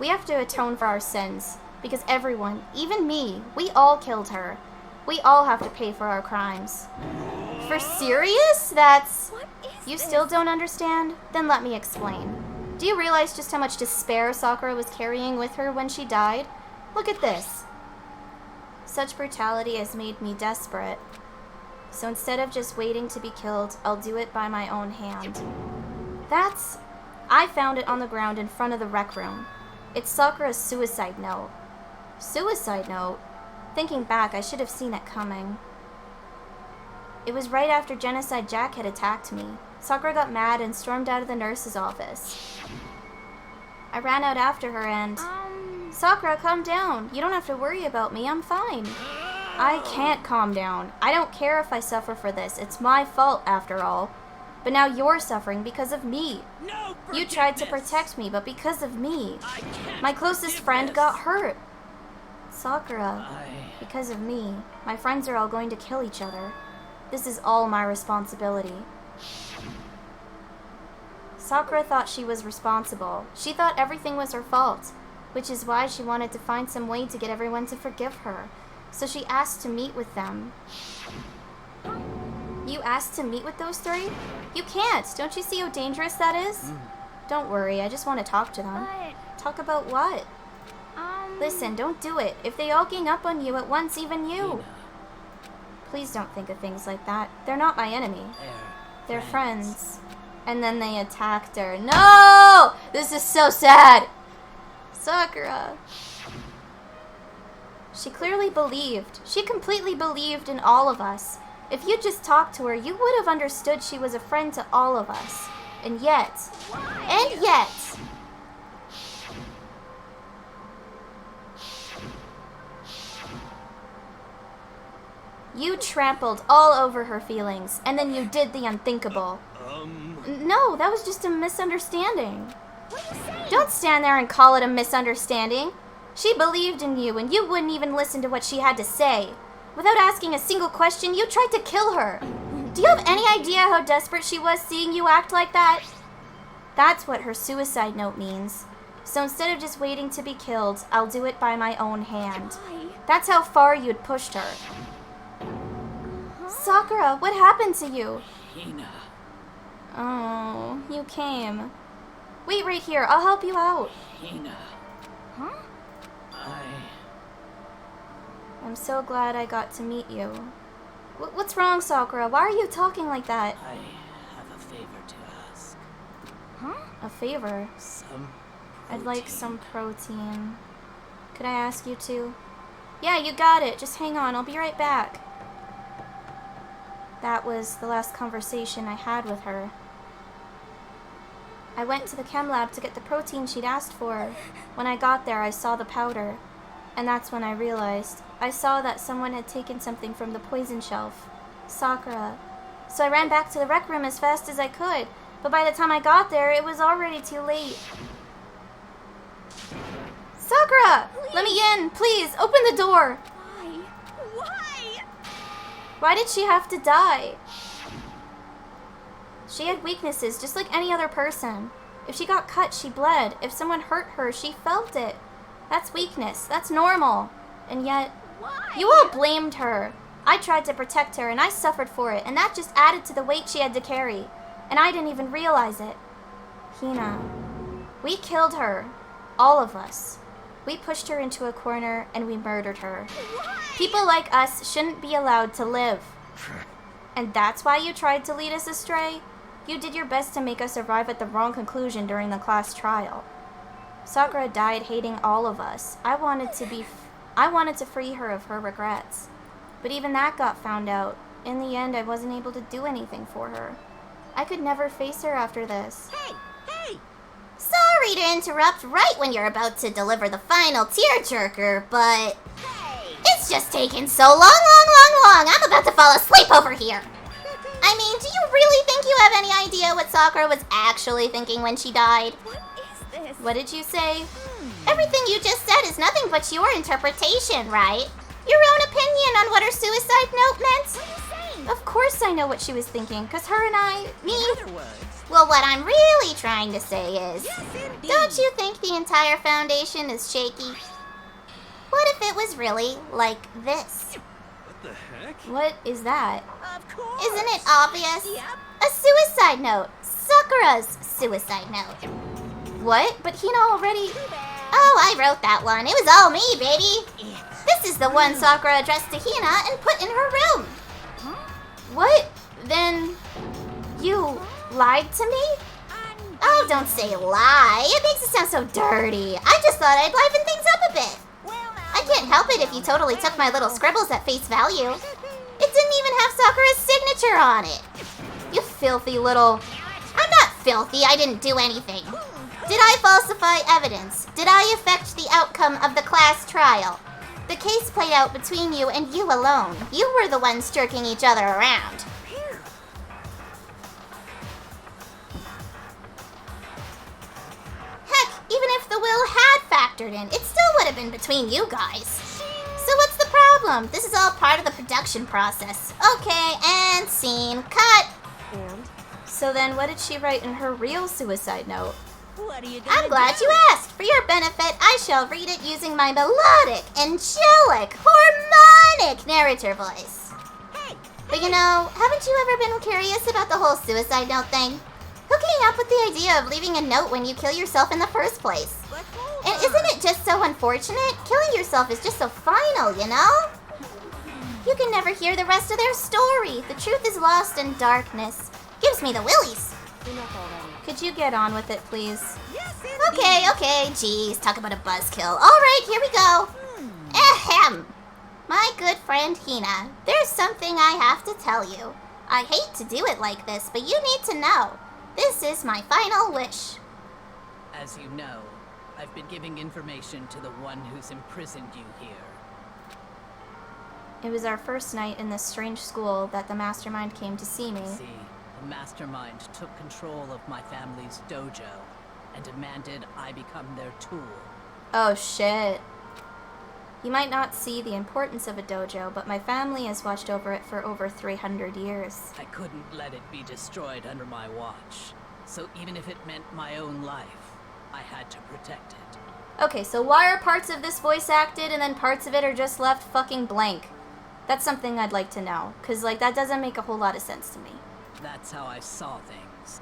We have to atone for our sins. Because everyone, even me, we all killed her. We all have to pay for our crimes. For serious? That's... What is You this? still don't understand? Then let me explain. Do you realize just how much despair Sakura was carrying with her when she died? Look at this. Such brutality has made me desperate. So instead of just waiting to be killed, I'll do it by my own hand. That's... I found it on the ground in front of the rec room. It's Sakura's suicide note. Suicide note? Thinking back, I should have seen it coming. It was right after Genocide Jack had attacked me. Sakura got mad and stormed out of the nurse's office. I ran out after her and... Sakura, calm down. You don't have to worry about me. I'm fine. I can't calm down. I don't care if I suffer for this. It's my fault, after all. But now you're suffering because of me. No, You tried to protect me, but because of me. My closest friend got hurt. Sakura, because of me, my friends are all going to kill each other. This is all my responsibility. Sakura thought she was responsible. She thought everything was her fault, which is why she wanted to find some way to get everyone to forgive her. So she asked to meet with them. You asked to meet with those three? You can't! Don't you see how dangerous that is? Don't worry, I just want to talk to them. But, Talk about what? Listen, don't do it. If they all gang up on you at once, even you. Please don't think of things like that. They're not my enemy. They're friends. And then they attacked her. No! This is so sad! Sakura. She clearly believed. She completely believed in all of us. If you just talked to her, you would have understood she was a friend to all of us. And yet... You trampled all over her feelings, and then you did the unthinkable. No, that was just a misunderstanding. what are you saying? Don't stand there and call it a misunderstanding. She believed in you, and you wouldn't even listen to what she had to say. Without asking a single question, you tried to kill her. Do you have any idea how desperate she was seeing you act like that? That's what her suicide note means. So instead of just waiting to be killed, I'll do it by my own hand. Why? That's how far you'd pushed her. Sakura, what happened to you? Hina. Oh, you came. Wait right here, I'll help you out. Hina. Huh? I'm so glad I got to meet you. What's wrong, Sakura? Why are you talking like that? I have a favor to ask. Huh? A favor? Some I'd like some protein. Could I ask you to? Yeah, you got it. Just hang on. I'll be right back. That was the last conversation I had with her. I went to the chem lab to get the protein she'd asked for. When I got there, I saw the powder. And that's when I realized. I saw that someone had taken something from the poison shelf. Sakura. So I ran back to the rec room as fast as I could. But by the time I got there, it was already too late. Sakura! Please. Let me in! Please, open the door! Why? Why? Why did she have to die? She had weaknesses just like any other person. If she got cut, she bled. If someone hurt her, she felt it. That's weakness. That's normal. And yet, Why? you all blamed her. I tried to protect her, and I suffered for it, and that just added to the weight she had to carry. And I didn't even realize it. Hina, we killed her. All of us. We pushed her into a corner, and we murdered her. Why? People like us shouldn't be allowed to live. And that's why you tried to lead us astray? You did your best to make us arrive at the wrong conclusion during the class trial. Sakura died hating all of us. I wanted to free her of her regrets. But even that got found out. In the end, I wasn't able to do anything for her. I could never face her after this. Hey! Hey! Sorry to interrupt right when you're about to deliver the final tearjerker, but Hey! it's just taken so long. I'm about to fall asleep over here. I mean, do you really think you have any idea what Sakura was actually thinking when she died? What is this? What did you say? Everything you just said is nothing but your interpretation, right? Your own opinion on what her suicide note meant? What are you saying? Of course I know what she was thinking, because her and I... In other words, Well, what I'm really trying to say is, Yes, indeed. don't you think the entire foundation is shaky? What if it was really like this? What the heck? What is that? Of course. Isn't it obvious? Yep. A suicide note. Sakura's suicide note. What? But Hina already... Too bad. Oh, I wrote that one. It was all me, baby. Yes. This is the one Sakura addressed to Hina and put in her room. What? Then... You lied to me? Oh, don't say lie. It makes it sound so dirty. I just thought I'd liven things up a bit. Well, now, I can't help it if you totally took my little scribbles at face value. It didn't even have Sakura's signature on it. You filthy little... I'm not filthy. I didn't do anything. Did I falsify evidence? Did I affect the outcome of the class trial? The case played out between you and you alone. You were the ones jerking each other around. Heck, even if the will had factored in, it still would have been between you guys. So what's the problem? This is all part of the production process. Okay, and scene. Cut. So then what did she write in her real suicide note? What are you gonna I'm glad do? you asked. For your benefit, I shall read it using my melodic, angelic, harmonic narrator voice. Hey, But you know, haven't you ever been curious about the whole suicide note thing? Who came up with the idea of leaving a note when you kill yourself in the first place? but hold And on. isn't it just so unfortunate? Killing yourself is just so final, you know? You can never hear the rest of their story. The truth is lost in darkness. Gives me the willies. Could you get on with it, please? Yes, indeed. Okay, jeez, talk about a buzzkill. Alright, here we go. Ahem. My good friend Hina, there's something I have to tell you. I hate to do it like this, but you need to know. This is my final wish. As you know, I've been giving information to the one who's imprisoned you here. It was our first night in this strange school that the mastermind came to see me. See, the mastermind took control of my family's dojo and demanded I become their tool. Oh shit. You might not see the importance of a dojo, but my family has watched over it for over 300 years. I couldn't let it be destroyed under my watch. So even if it meant my own life, I had to protect it. Okay, so why are parts of this voice acted and then parts of it are just left fucking blank? That's something I'd like to know, because like that doesn't make a whole lot of sense to me. That's how I saw things.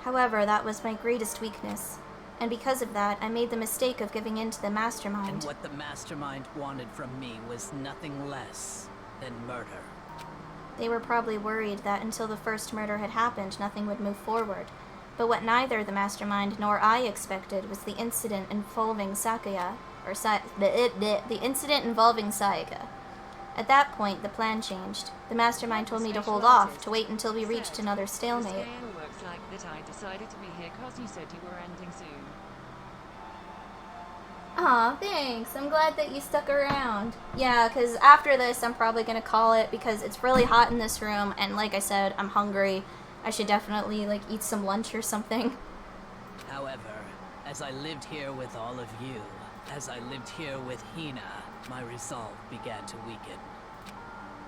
However, that was my greatest weakness. And because of that, I made the mistake of giving in to the And mastermind. what the mastermind wanted from me was nothing less than murder. They were probably worried that until the first murder had happened, nothing would move forward. But what neither the mastermind nor I expected was the incident involving Sakaya, or the incident involving Sayaka. At that point, the plan changed. The mastermind told me to hold off, to wait until we reached another stalemate. The scale works like that. I decided to be here because you said you were ending soon. Aw, thanks. I'm glad that you stuck around. Yeah, because after this, I'm probably going to call it because it's really hot in this room, and like I said, I'm hungry. I should definitely, like, eat some lunch or something. However, as I lived here with all of you, as I lived here with Hina, my resolve began to weaken.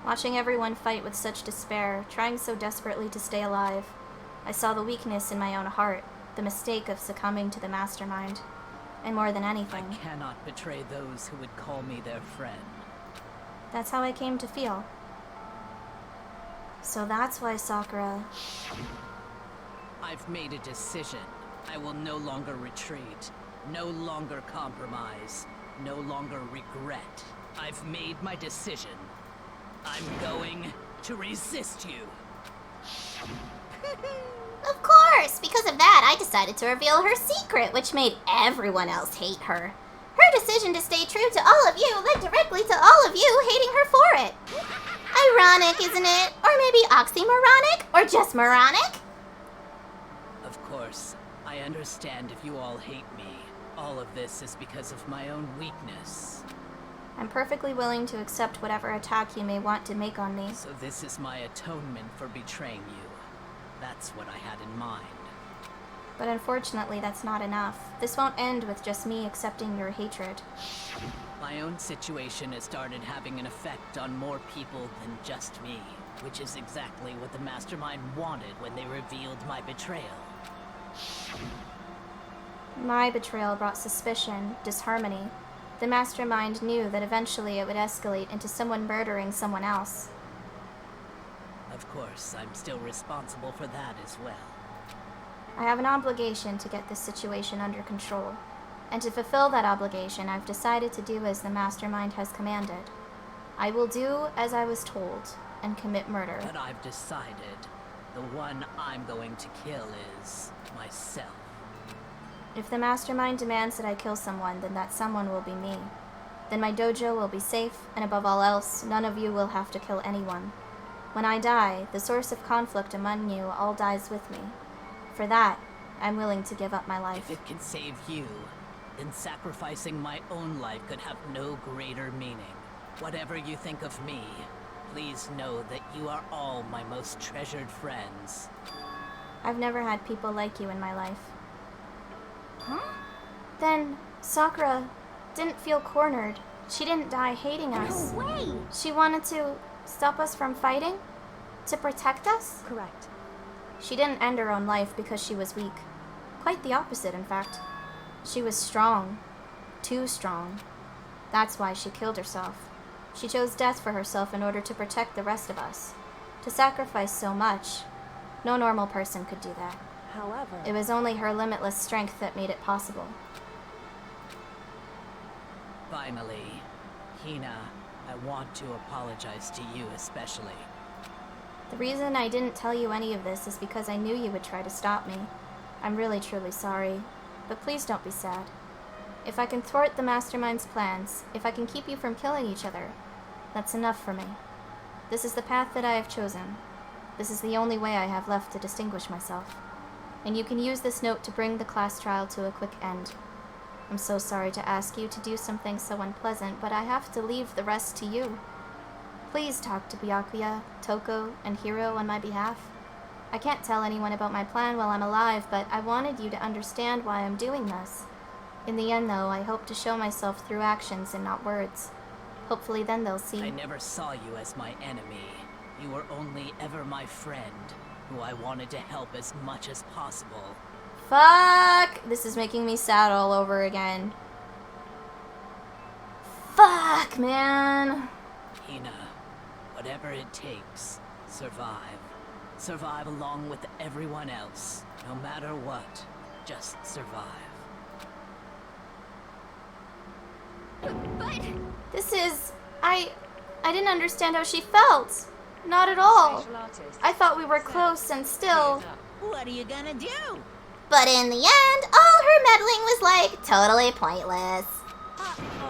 Watching everyone fight with such despair, trying so desperately to stay alive, I saw the weakness in my own heart, the mistake of succumbing to the mastermind. And more than I anything, cannot betray those who would call me their friend. that's how I came to feel. So that's why Sakura... I've made a decision. I will no longer retreat, no longer compromise, no longer regret. I've made my decision. I'm going to resist you. Of course, because of that, I decided to reveal her secret, which made everyone else hate her. Her decision to stay true to all of you led directly to all of you hating her for it. Ironic, isn't it? Or maybe oxymoronic? Or just moronic? Of course, I understand if you all hate me. All of this is because of my own weakness. I'm perfectly willing to accept whatever attack you may want to make on me. So this is my atonement for betraying you. That's what I had in mind. But unfortunately, that's not enough. This won't end with just me accepting your hatred. My own situation has started having an effect on more people than just me, which is exactly what the Mastermind wanted when they revealed my betrayal. My betrayal brought suspicion, disharmony. The Mastermind knew that eventually it would escalate into someone murdering someone else. Of course, I'm still responsible for that as well. I have an obligation to get this situation under control. And to fulfill that obligation, I've decided to do as the Mastermind has commanded. I will do as I was told, and commit murder. But I've decided the one I'm going to kill is myself. If the Mastermind demands that I kill someone, then that someone will be me. Then my dojo will be safe, and above all else, none of you will have to kill anyone. When I die, the source of conflict among you all dies with me. For that, I'm willing to give up my life. If it can save you, then sacrificing my own life could have no greater meaning. Whatever you think of me, please know that you are all my most treasured friends. I've never had people like you in my life. Huh? Then, Sakura didn't feel cornered. She didn't die hating us. No way! She wanted to stop us from fighting? To protect us? Correct. She didn't end her own life because she was weak. Quite the opposite, in fact. She was strong. Too strong. That's why she killed herself. She chose death for herself in order to protect the rest of us. To sacrifice so much, no normal person could do that. However, It was only her limitless strength that made it possible. Finally, Hina, I want to apologize to you especially. The reason I didn't tell you any of this is because I knew you would try to stop me. I'm really truly sorry, but please don't be sad. If I can thwart the Mastermind's plans, if I can keep you from killing each other, that's enough for me. This is the path that I have chosen. This is the only way I have left to distinguish myself. And you can use this note to bring the class trial to a quick end. I'm so sorry to ask you to do something so unpleasant, but I have to leave the rest to you. Please talk to Byakuya, Toko, and Hiro on my behalf. I can't tell anyone about my plan while I'm alive, but I wanted you to understand why I'm doing this. In the end, though, I hope to show myself through actions and not words. Hopefully then they'll see. I never saw you as my enemy. You were only ever my friend, who I wanted to help as much as possible. Fuck! This is making me sad all over again. Fuck, man. Hina, whatever it takes, survive. Survive along with everyone else. No matter what, just survive. but This is... I didn't understand how she felt. Not at all. Facial artist I thought we were said, close and still... "Here's up." what are you gonna do? But in the end, all her meddling was like totally pointless.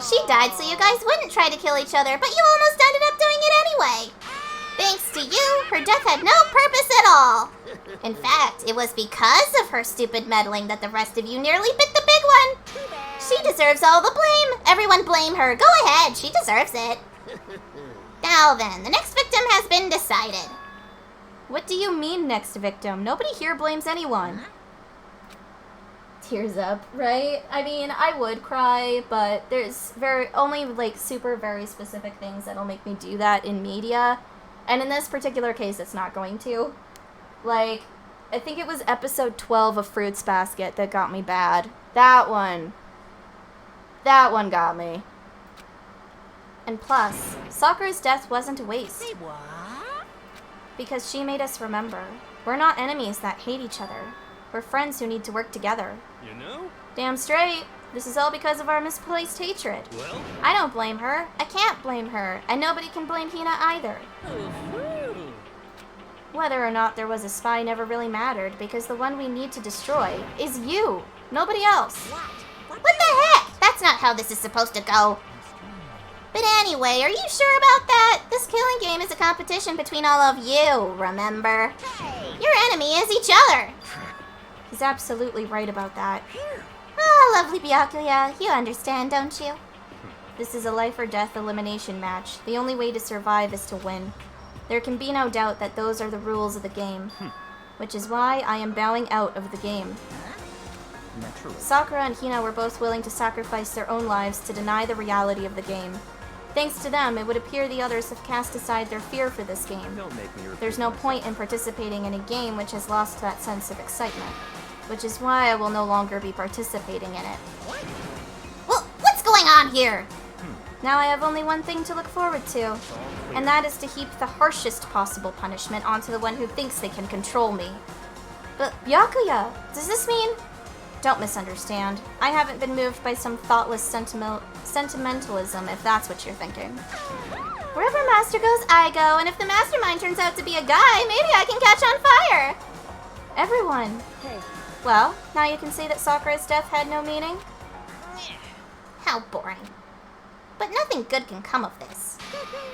She died so you guys wouldn't try to kill each other, but you almost ended up doing it anyway. Thanks to you, her death had no purpose at all. In fact, it was because of her stupid meddling that the rest of you nearly bit the big one. She deserves all the blame. Everyone blame her. Go ahead, she deserves it. Now then, the next victim has been decided. What do you mean, next victim? Nobody here blames anyone. Tears up, right? I mean, I would cry, but there's only like super very specific things that'll make me do that in media. And in this particular case, it's not going to. Like, I think it was episode 12 of Fruits Basket that got me bad. That one got me. And plus, Sakura's death wasn't a waste. Say what? Because she made us remember. We're not enemies that hate each other. We're friends who need to work together. You know? Damn straight. This is all because of our misplaced hatred. Well, I don't blame her. I can't blame her. And nobody can blame Hina either. Whether or not there was a spy never really mattered, because the one we need to destroy is you. Nobody else. What the heck? That's not how this is supposed to go. But anyway, are you sure about that? This killing game is a competition between all of you, remember? Your enemy is each other. He's absolutely right about that. Oh, lovely Byakuya, you understand, don't you? This is a life or death elimination match. The only way to survive is to win. There can be no doubt that those are the rules of the game. Which is why I am bowing out of the game. Naturally. Sakura and Hina were both willing to sacrifice their own lives to deny the reality of the game. Thanks to them, it would appear the others have cast aside their fear for this game. Don't make me repeat There's no myself. point in participating in a game which has lost that sense of excitement, which is why I will no longer be participating in it. Well, what's going on here? Now I have only one thing to look forward to, and that is to heap the harshest possible punishment onto the one who thinks they can control me. But Byakuya, does this mean... Don't misunderstand. I haven't been moved by some thoughtless sentimentalism, if that's what you're thinking. Wherever Master goes, I go, and if the mastermind turns out to be a guy, maybe I can catch on fire. Everyone. Hey, Well, now you can see that Sakura's death had no meaning? How boring. But nothing good can come of this.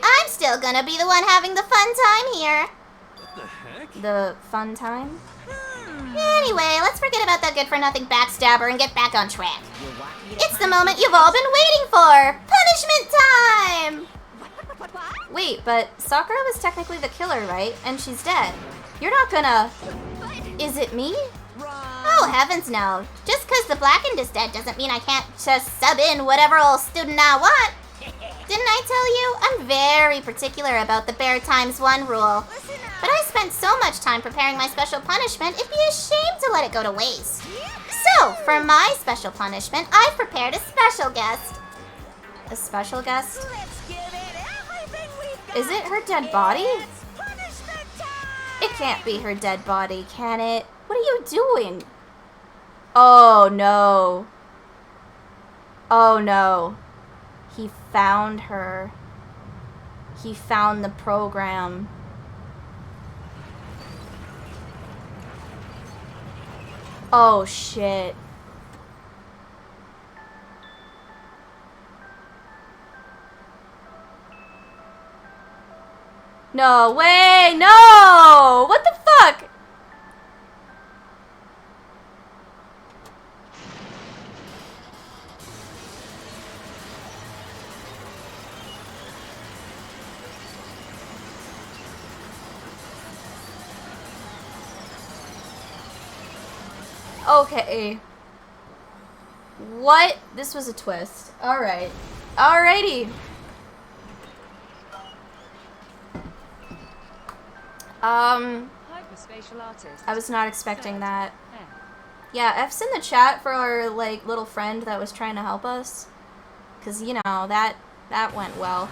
I'm still gonna be the one having the fun time here. The fun time? Anyway, let's forget about that good-for-nothing backstabber and get back on track. It's the moment you've all been waiting for! Punishment time! Wait, but Sakura was technically the killer, right? And she's dead. You're not gonna... Is it me? Oh, heavens no. Just because the Blackened is dead doesn't mean I can't just sub in whatever old student I want. Didn't I tell you? I'm very particular about the Bear Times 1 rule. But I spent so much time preparing my special punishment, it'd be a shame to let it go to waste. So, for my special punishment, I've prepared a special guest. A special guest? Let's give it everything we've got. Is it her dead body? It's punishment time. It can't be her dead body, can it? What are you doing? Oh no. Oh no. He found her. He found the program. Oh shit. No way, no! What the fuck? Okay. What? This was a twist. Alright. Alrighty. hyperspatial artist. I was not expecting that. F. Yeah, F's in the chat for our, like, little friend that was trying to help us. 'Cause, you know, that went well.